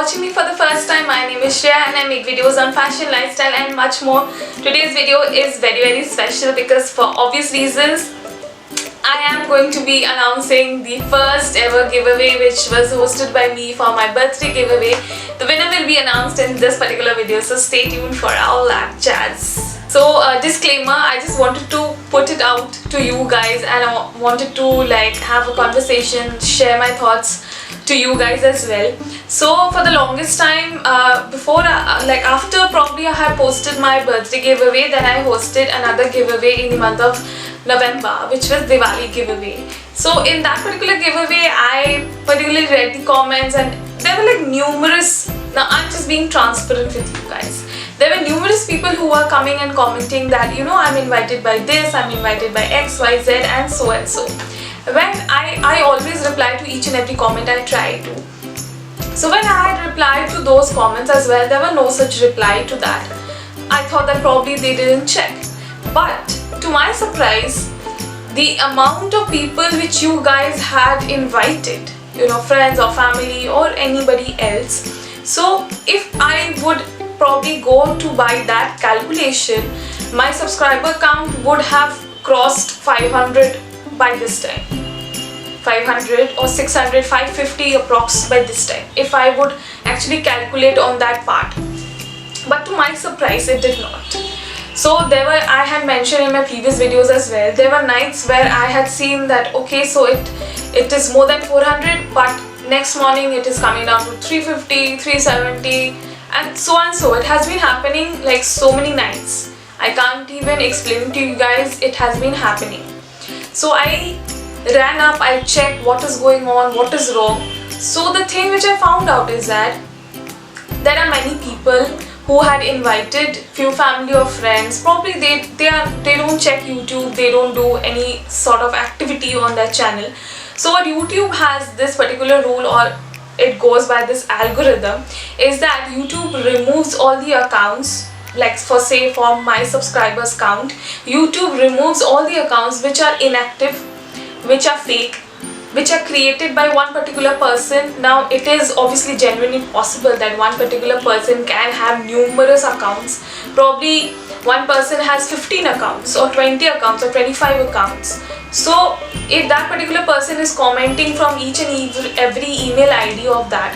watching me for the first time, my name is Shreya and I make videos on fashion, lifestyle and much more. Today's video is very special because for obvious reasons, I am going to be announcing the first ever giveaway which was hosted by me for my birthday giveaway. The winner will be announced in this particular video, so stay tuned for all that jazz. So disclaimer, I just wanted to put it out to you guys and I wanted to have a conversation, share my thoughts to you guys as well. So for the longest time, after probably I had posted my birthday giveaway, then I hosted another giveaway in the month of November, which was Diwali giveaway. So in that particular giveaway, I particularly read the comments and there were numerous, now I'm just being transparent with you guys. There were numerous people who were coming and commenting that, I'm invited by this, I'm invited by X, Y, Z and so and so. When I always reply to each and every comment, I try to. So when I had replied to those comments as well, there were no such reply to that. I thought that probably they didn't check. But to my surprise, the amount of people which you guys had invited, friends or family or anybody else. So if I would probably go to by that calculation, my subscriber count would have crossed 500 by this time. 500 or 600, 550 approx by this time, if I would actually calculate on that part. But to my surprise, it did not. So I had mentioned in my previous videos as well, there were nights where I had seen that okay, so it is more than 400, but next morning it is coming down to 350, 370 and so on. So it has been happening like so many nights. I can't even explain to you guys, it has been happening. So I ran up, I checked what is going on, what is wrong. So the thing which I found out is that there are many people who had invited few family or friends. Probably they don't check YouTube, they don't do any sort of activity on their channel. So what YouTube has this particular rule, or it goes by this algorithm, is that YouTube removes all the accounts. Like for my subscribers count, YouTube removes all the accounts which are inactive, which are fake, which are created by one particular person. Now it is obviously genuinely possible that one particular person can have numerous accounts. Probably one person has 15 accounts or 20 accounts or 25 accounts. So if that particular person is commenting from each and every email ID of that,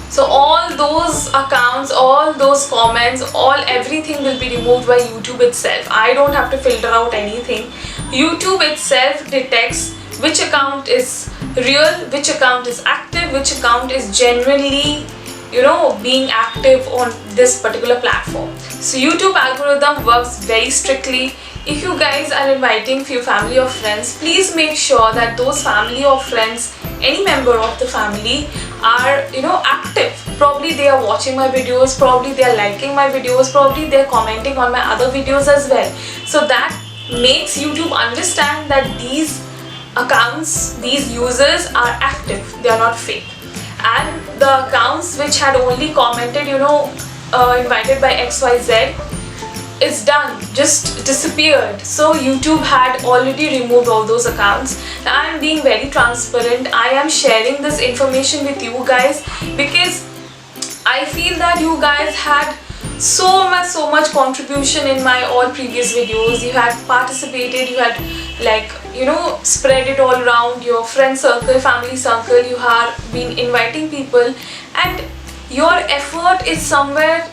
so all those accounts, all those comments, everything will be removed by YouTube itself. I don't have to filter out anything. YouTube itself detects which account is real, which account is active, which account is genuinely, being active on this particular platform. So YouTube algorithm works very strictly. If you guys are inviting few family or friends, please make sure that those family or friends, any member of the family are active. Probably they are watching my videos, probably they are liking my videos, probably they are commenting on my other videos as well. So that makes YouTube understand that these accounts, these users are active, they are not fake. And the accounts which had only commented, invited by XYZ, is done, just disappeared. So YouTube had already removed all those accounts. Now I am being very transparent. I am sharing this information with you guys because I feel that you guys had so much contribution in my all previous videos. You had participated, you had spread it all around your friend circle, family circle. You have been inviting people and your effort is somewhere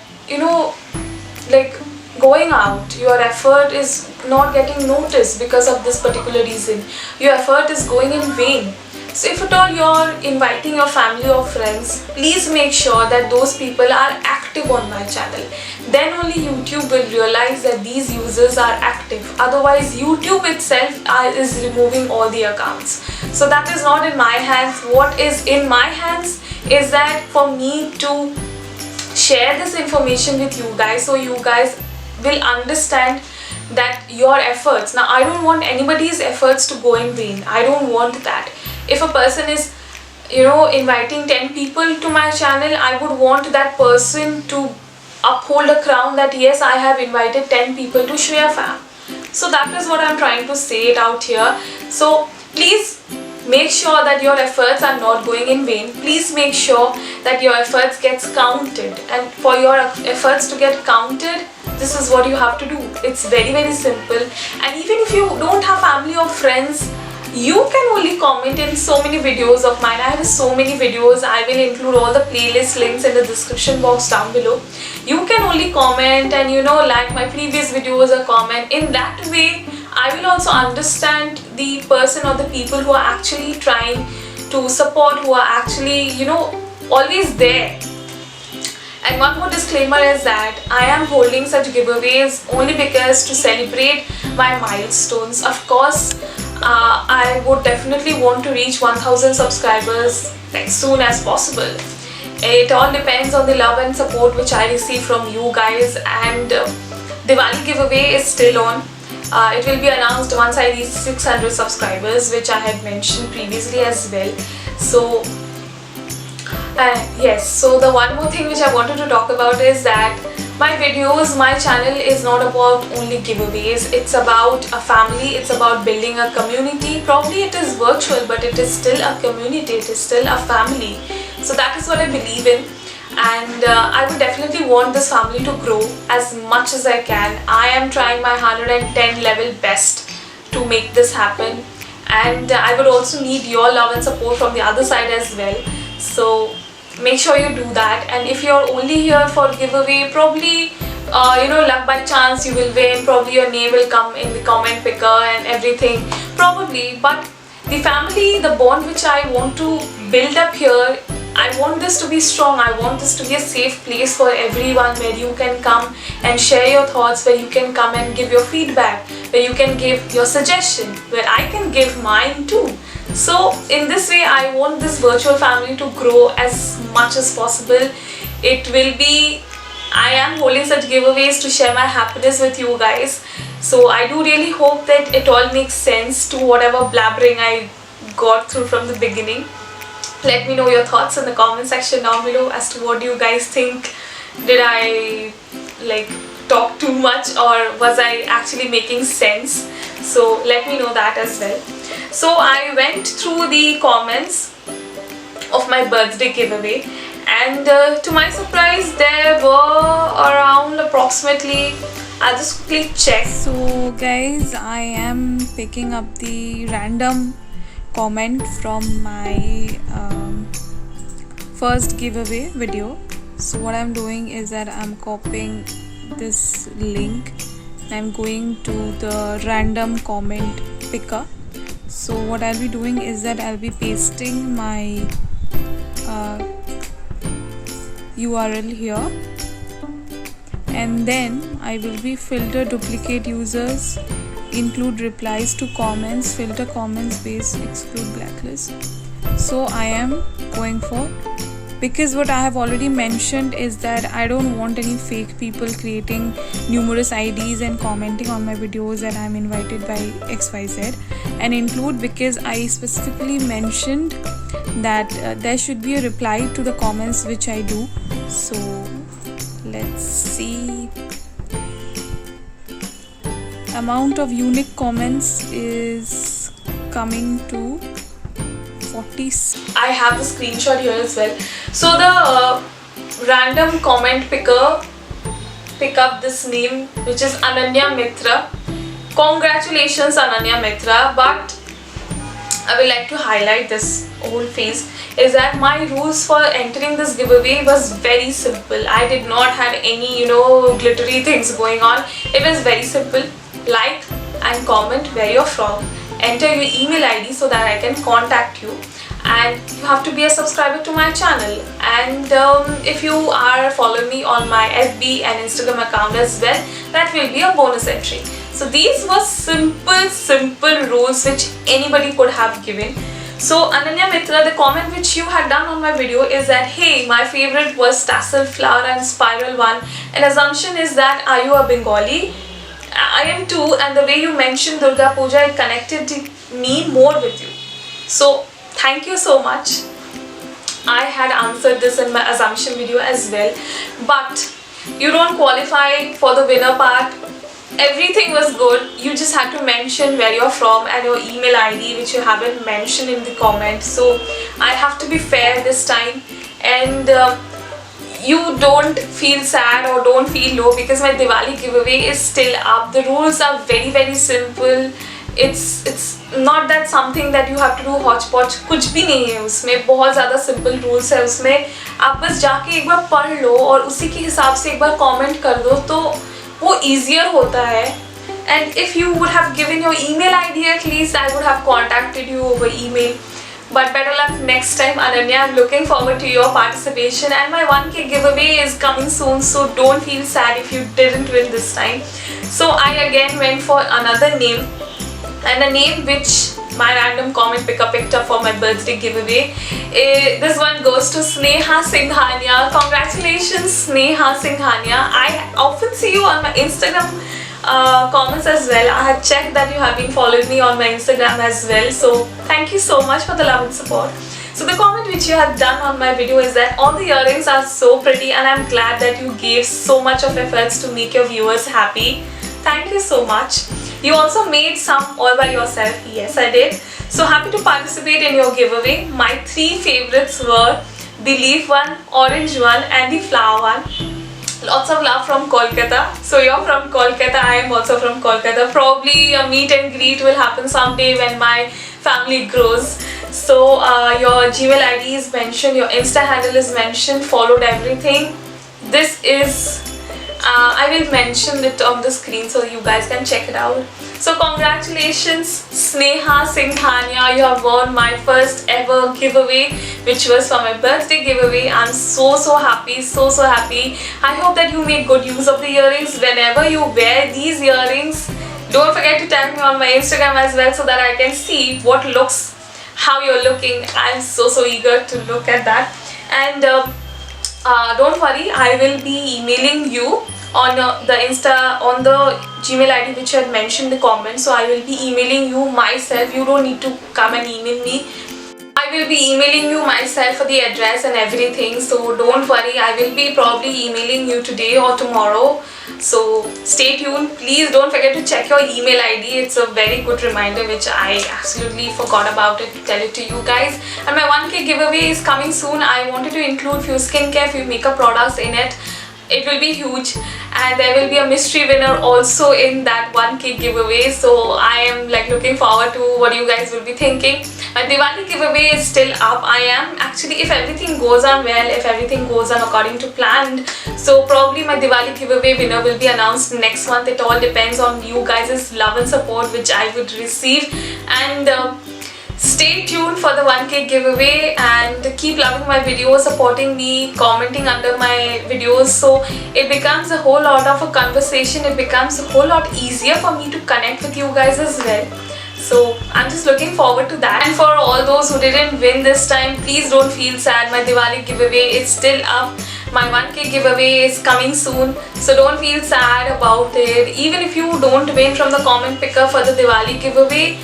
going out. Your effort is not getting noticed because of this particular reason. Your effort is going in vain. So if at all you're inviting your family or friends, please make sure that those people are active on my channel. Then only YouTube will realize that these users are active. Otherwise YouTube itself is removing all the accounts. So that is not in my hands. What is in my hands is that for me to share this information with you guys, so you guys will understand that your efforts. Now I don't want anybody's efforts to go in vain. I don't want that. If a person is inviting 10 people to my channel, I would want that person to uphold a crown that yes, I have invited 10 people to Shreya Fam. So that is what I'm trying to say it out here. So please make sure that your efforts are not going in vain. Please make sure that your efforts gets counted, and for your efforts to get counted, this is what you have to do. It's very, very simple. And even if you don't have family or friends, you can only comment in so many videos of mine. I have so many videos. I will include all the playlist links in the description box down below. You can only comment and like my previous videos or comment. In that way, I will also understand the person or the people who are actually trying to support, who are actually always there. And one more disclaimer is that I am holding such giveaways only because to celebrate my milestones. Of course, I would definitely want to reach 1000 subscribers as soon as possible. It all depends on the love and support which I receive from you guys, and Diwali giveaway is still on. It will be announced once I reach 600 subscribers, which I had mentioned previously as well. So yes, so the one more thing which I wanted to talk about is that my videos, my channel is not about only giveaways. It's about a family, it's about building a community. Probably it is virtual, but it is still a community, it is still a family. So that is what I believe in, and I would definitely want this family to grow as much as I can. I am trying my 110 level best to make this happen, and I would also need your love and support from the other side as well. So make sure you do that. And if you're only here for giveaway, probably luck by chance you will win, probably your name will come in the comment picker and everything, probably. But the family, the bond which I want to build up here, I want this to be strong. I want this to be a safe place for everyone, where you can come and share your thoughts, where you can come and give your feedback, where you can give your suggestion, where I can give mine too. So in this way, I want this virtual family to grow as much as possible. It will be, I am holding such giveaways to share my happiness with you guys. So I do really hope that it all makes sense to whatever blabbering I got through from the beginning. Let me know your thoughts in the comment section down below as to what do you guys think. Did I talk too much, or was I actually making sense? So let me know that as well. So I went through the comments of my birthday giveaway, and to my surprise there were around approximately, I'll just quickly check. So guys, I am picking up the random comment from my first giveaway video. So what I'm doing is that I'm copying this link and I'm going to the random comment picker. So what I'll be doing is that I'll be pasting my URL here, and then I will be filter duplicate users, include replies to comments, filter comments based, exclude blacklist. So I am going for, because what I have already mentioned is that I don't want any fake people creating numerous IDs and commenting on my videos that I'm invited by XYZ, and include, because I specifically mentioned that there should be a reply to the comments which I do. So let's see, amount of unique comments is coming to 40. I have the screenshot here as well. So the random comment picker pick up this name, which is Ananya Mitra. Congratulations Ananya Mitra. But I would like to highlight this whole phase is that my rules for entering this giveaway was very simple. I did not have any glittery things going on. It was very simple. Like and comment where you're from, enter your email ID so that I can contact you, and you have to be a subscriber to my channel. And if you are following me on my FB and Instagram account as well, that will be a bonus entry. So these were simple rules which anybody could have given. So Ananya Mitra, the comment which you had done on my video is that, hey, my favorite was tassel, flower and spiral one. An assumption is that, are you a Bengali? I am too, and the way you mentioned Durga Puja, it connected me more with you. So thank you so much. I had answered this in my assumption video as well, but you don't qualify for the winner part. everything was good. You just had to mention where you're from and your email ID, which you haven't mentioned in the comments. So I have to be fair this time, and you don't feel sad or don't feel low because my Diwali giveaway is still up. The rules are very very simple. It's not that something that you have to do hodgepodge. कुछ भी नहीं है उसमें, बहुत ज़्यादा simple rules है उसमें. आप बस जाके एक बार पढ़ लो और उसी के हिसाब से एक बार comment कर दो तो वो easier होता है. And if you would have given your email ID at least, I would have contacted you over email. But better luck next time, Ananya. I'm looking forward to your participation, and my 1K giveaway is coming soon, so don't feel sad if you didn't win this time. So I again went for another name, and a name which my random comment picker picked up for my birthday giveaway. This one goes to Sneha Singhania. Congratulations, Sneha Singhania. I often see you on my Instagram comments as well. I have checked that you have been following me on my Instagram as well, so thank you so much for the love and support. So the comment which you have done on my video is that all the earrings are so pretty and I'm glad that you gave so much of efforts to make your viewers happy. Thank you so much. You also made some all by yourself. Yes, I did. So happy to participate in your giveaway. My 3 favorites were the leaf one, orange one and the flower one. Lots of love from Kolkata. So you're from Kolkata, I am also from Kolkata. Probably a meet and greet will happen someday when my family grows. So your Gmail ID is mentioned, your Insta handle is mentioned, followed everything. This is I will mention it on the screen so you guys can check it out. So congratulations Sneha Singhania, you have won my first ever giveaway, which was for my birthday giveaway. I'm so happy, so happy. I hope that you make good use of the earrings. Whenever you wear these earrings, don't forget to tag me on my Instagram as well so that I can see what looks, how you're looking. I'm so eager to look at that. And don't worry, I will be emailing you on the Insta, on the Gmail ID which I had mentioned in the comments. So I will be emailing you myself. You don't need to come and email me. I will be emailing you myself for the address and everything. So don't worry, I will be probably emailing you today or tomorrow. So stay tuned. Please don't forget to check your email ID. It's a very good reminder which I absolutely forgot about it to tell it to you guys. And my 1K giveaway is coming soon. I wanted to include few skincare, few makeup products in it. It will be huge, and there will be a mystery winner also in that 1K giveaway. So I am like looking forward to what you guys will be thinking. My Diwali giveaway is still up. I am actually, if everything goes on well, if everything goes on according to planned, so probably my Diwali giveaway winner will be announced next month. It all depends on you guys' love and support which I would receive. And stay tuned for the 1K giveaway and keep loving my videos, supporting me, commenting under my videos, so it becomes a whole lot of a conversation. It becomes a whole lot easier for me to connect with you guys as well. So I'm just looking forward to that. And for all those who didn't win this time, please don't feel sad. My Diwali giveaway is still up. My 1K giveaway is coming soon, so don't feel sad about it. Even if you don't win from the comment picker for the Diwali giveaway,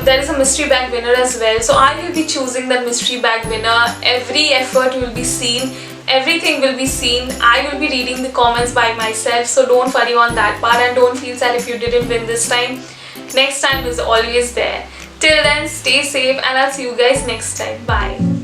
there is a mystery bag winner as well. So I will be choosing the mystery bag winner. Every effort will be seen. Everything will be seen. I will be reading the comments by myself. So don't worry on that part, and don't feel sad if you didn't win this time. Next time is always there. Till then, stay safe and I'll see you guys next time. Bye.